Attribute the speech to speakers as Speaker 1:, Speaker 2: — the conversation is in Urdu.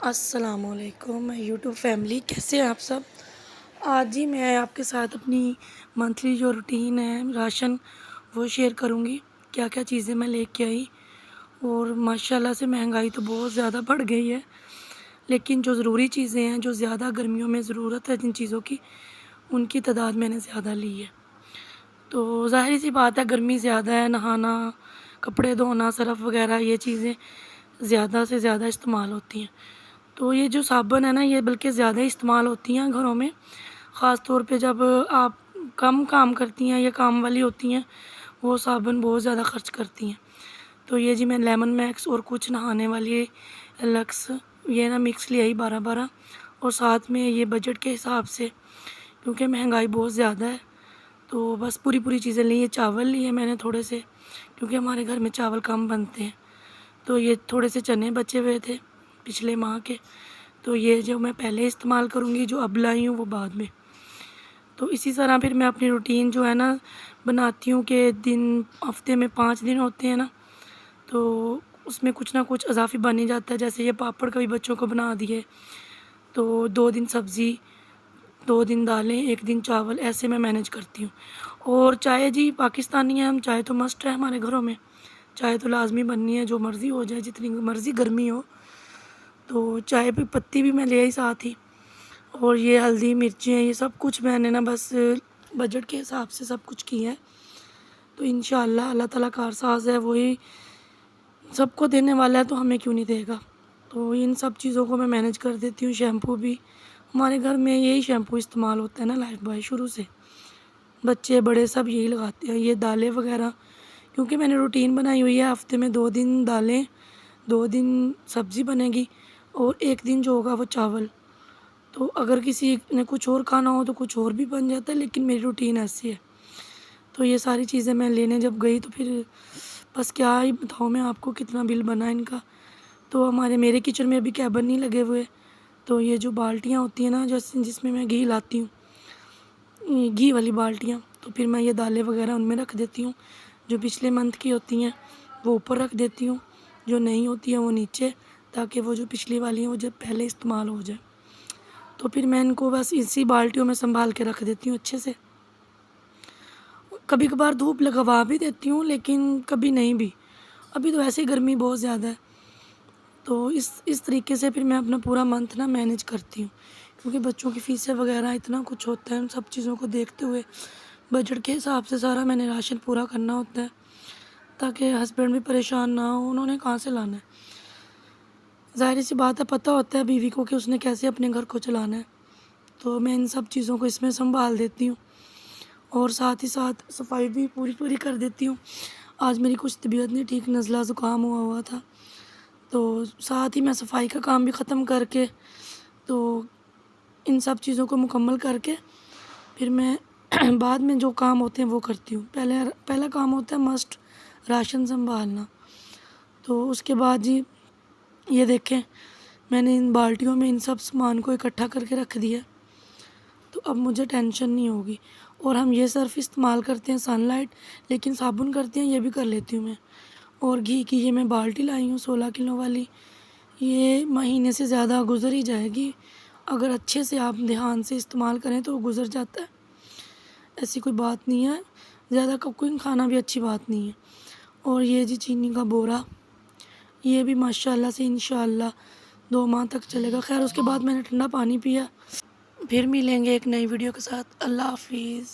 Speaker 1: السلام علیکم یوٹیوب فیملی، کیسے ہیں آپ سب؟ آج ہی میں آپ کے ساتھ اپنی منتھلی جو روٹین ہے راشن وہ شیئر کروں گی، کیا کیا چیزیں میں لے کے آئی۔ اور ماشاءاللہ سے مہنگائی تو بہت زیادہ بڑھ گئی ہے، لیکن جو ضروری چیزیں ہیں، جو زیادہ گرمیوں میں ضرورت ہے جن چیزوں کی، ان کی تعداد میں نے زیادہ لی ہے۔ تو ظاہر سی بات ہے، گرمی زیادہ ہے، نہانا، کپڑے دھونا، سرف وغیرہ یہ چیزیں زیادہ سے زیادہ استعمال ہوتی ہیں۔ تو یہ جو صابن ہے نا، یہ بلکہ زیادہ استعمال ہوتی ہیں گھروں میں، خاص طور پہ جب آپ کم کام کرتی ہیں یا کام والی ہوتی ہیں، وہ صابن بہت زیادہ خرچ کرتی ہیں۔ تو یہ جی میں لیمن میکس اور کچھ نہانے والی لکس یہ نا مکس لے آئی 12 اور ساتھ میں یہ بجٹ کے حساب سے، کیونکہ مہنگائی بہت زیادہ ہے تو بس پوری چیزیں لی ہیں۔ چاول لیے میں نے تھوڑے سے، کیونکہ ہمارے گھر میں چاول کم بنتے ہیں، تو یہ تھوڑے سے چنے بچے ہوئے تھے پچھلے ماہ کے، تو یہ جو میں پہلے استعمال کروں گی، جو اب لائی ہوں وہ بعد میں۔ تو اسی طرح پھر میں اپنی روٹین جو ہے نا بناتی ہوں کہ ہفتے میں 5 دن ہوتے ہیں نا، تو اس میں کچھ نہ کچھ اضافی بن ہی جاتا ہے۔ جیسے یہ پاپڑ کبھی بچوں کو بنا دیے، تو 2 دن سبزی، 2 دن دالیں، 1 دن چاول، ایسے میں مینیج کرتی ہوں۔ اور چائے جی پاکستانی ہیں ہم، چائے تو مسٹ ہے ہمارے گھروں میں، چائے تو لازمی بننی ہے، جو مرضی ہو جائے، جتنی مرضی گرمی ہو۔ تو چائے پہ پتی بھی میں لے آئی ساتھ ہی، اور یہ ہلدی مرچیں یہ سب کچھ میں نے نا بس بجٹ کے حساب سے سب کچھ کیا ہے۔ تو انشاءاللہ اللہ تعالیٰ کارساز ہے، وہی سب کو دینے والا ہے، تو ہمیں کیوں نہیں دے گا۔ تو ان سب چیزوں کو میں مینیج کر دیتی ہوں۔ شیمپو بھی ہمارے گھر میں یہی شیمپو استعمال ہوتا ہے نا، لائف بوائے، شروع سے بچے بڑے سب یہی لگاتے ہیں۔ یہ دالیں وغیرہ، کیونکہ میں نے روٹین بنائی ہوئی ہے، ہفتے میں 2 دن دالیں، 2 دن سبزی بنے گی، اور 1 دن جو ہوگا وہ چاول۔ تو اگر کسی نے کچھ اور کھانا ہو تو کچھ اور بھی بن جاتا ہے، لیکن میری روٹین ایسی ہے۔ تو یہ ساری چیزیں میں لینے جب گئی تو پھر بس کیا ہی بتاؤں میں آپ کو، کتنا بل بنا ان کا۔ تو میرے کچن میں ابھی کیبن نہیں لگے ہوئے، تو یہ جو بالٹیاں ہوتی ہیں نا جس میں میں گھی لاتی ہوں، گھی والی بالٹیاں، تو پھر میں یہ دالیں وغیرہ ان میں رکھ دیتی ہوں۔ جو پچھلے منتھ کی ہوتی ہیں وہ اوپر رکھ دیتی ہوں، جو نہیں ہوتی ہیں وہ نیچے، تاکہ وہ جو پچھلی والی ہیں وہ جب پہلے استعمال ہو جائے۔ تو پھر میں ان کو بس اسی بالٹیوں میں سنبھال کے رکھ دیتی ہوں اچھے سے۔ کبھی کبھار دھوپ لگوا بھی دیتی ہوں، لیکن کبھی نہیں بھی، ابھی تو ایسے ہی گرمی بہت زیادہ ہے۔ تو اس طریقے سے پھر میں اپنا پورا منتھ نا مینیج کرتی ہوں، کیونکہ بچوں کی فیسیں وغیرہ اتنا کچھ ہوتا ہے، ان سب چیزوں کو دیکھتے ہوئے بجٹ کے حساب سے سارا میں نے راشن پورا کرنا ہوتا ہے، تاکہ ہسبینڈ بھی پریشان نہ ہو، انہوں نے کہاں سے لانا ہے۔ ظاہر سی بات ہے، پتہ ہوتا ہے بیوی کو کہ اس نے کیسے اپنے گھر کو چلانا ہے، تو میں ان سب چیزوں کو اس میں سنبھال دیتی ہوں، اور ساتھ ہی ساتھ صفائی بھی پوری کر دیتی ہوں۔ آج میری کچھ طبیعت نہیں ٹھیک، نزلہ زکام ہوا تھا، تو ساتھ ہی میں صفائی کا کام بھی ختم کر کے، تو ان سب چیزوں کو مکمل کر کے پھر میں بعد میں جو کام ہوتے ہیں وہ کرتی ہوں۔ پہلا کام ہوتا ہے مسٹ راشن سنبھالنا۔ تو اس کے بعد جی یہ دیکھیں، میں نے ان بالٹیوں میں ان سب سامان کو اکٹھا کر کے رکھ دیا، تو اب مجھے ٹینشن نہیں ہوگی۔ اور ہم یہ صرف استعمال کرتے ہیں سن لائٹ، لیکن صابن کرتے ہیں یہ بھی کر لیتی ہوں میں۔ اور گھی کی یہ میں بالٹی لائی ہوں 16 کلو والی، یہ مہینے سے زیادہ گزر ہی جائے گی، اگر اچھے سے آپ دھیان سے استعمال کریں تو وہ گزر جاتا ہے، ایسی کوئی بات نہیں ہے۔ زیادہ کوکنگ کھانا بھی اچھی بات نہیں ہے۔ اور یہ جی چینی کا بورا، یہ بھی ماشاءاللہ سے انشاءاللہ 2 ماہ تک چلے گا۔ خیر اس کے بعد میں نے ٹھنڈا پانی پیا۔ پھر ملیں گے ایک نئی ویڈیو کے ساتھ، اللہ حافظ۔